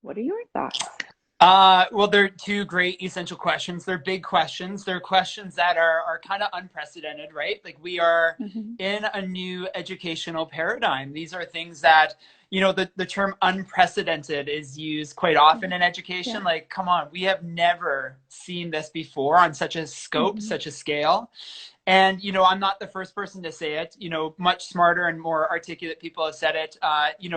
What are your thoughts? Well, they're two great essential questions. They're big questions. They're questions that are kind of unprecedented, right? Like we are Hmm. in a new educational paradigm. These are things that, the term unprecedented is used quite Yeah. often in Yeah. education. Like, come on, we have never seen this before on such a scope, Hmm. such a scale. And, I'm not the first person to say it. Much smarter and more articulate people have said it.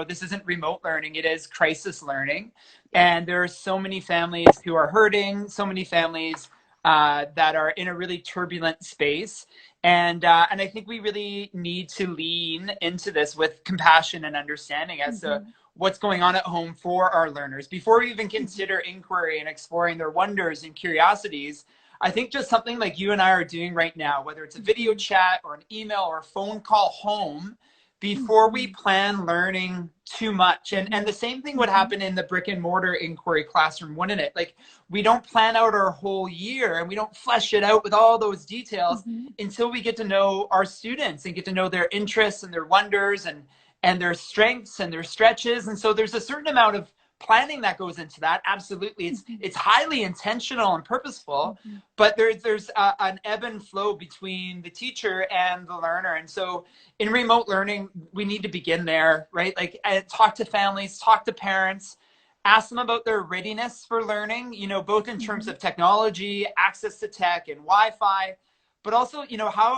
This isn't remote learning, it is crisis learning. Yep. And there are so many families who are hurting, so many families that are in a really turbulent space. And I think we really need to lean into this with compassion and understanding as to Hmm. what's going on at home for our learners before we even Hmm. consider inquiry and exploring their wonders and curiosities. I think just something like you and I are doing right now, whether it's a video Hmm. chat or an email or a phone call home, before we Hmm. plan learning too much. And Hmm. the same thing would Hmm. happen in the brick and mortar inquiry classroom, wouldn't it? Like we don't plan out our whole year and we don't flesh it out with all those details Hmm. until we get to know our students and get to know their interests and their wonders and their strengths and their stretches. And so there's a certain amount of planning that goes into that. Absolutely. It's Hmm. it's highly intentional and purposeful, Hmm. but there's an ebb and flow between the teacher and the learner. And so in remote learning, we need to begin there, right? Like talk to families, talk to parents, ask them about their readiness for learning, both in terms Hmm. of technology, access to tech and Wi-Fi, but also,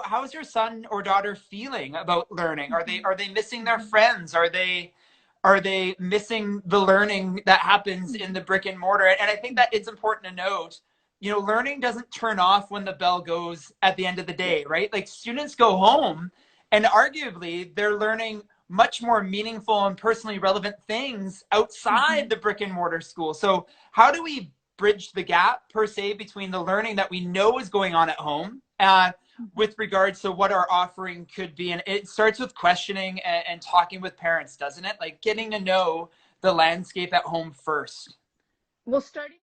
how's your son or daughter feeling about learning? Are they Hmm. are they missing their Hmm. friends? Are they missing the learning that happens in Hmm. the brick and mortar? And I think that Hmm. it's important to note, learning doesn't turn off when the bell goes at the end of the Yep. day, right? Like students go home and arguably they're learning much more meaningful and personally relevant things outside Hmm. the brick and mortar school. So how do we bridge the gap per se between the learning that we know is going on at home Hmm. with regards to what our offering could be? And it starts with questioning and talking with parents, doesn't it? Like getting to know the landscape at home first. Well, starting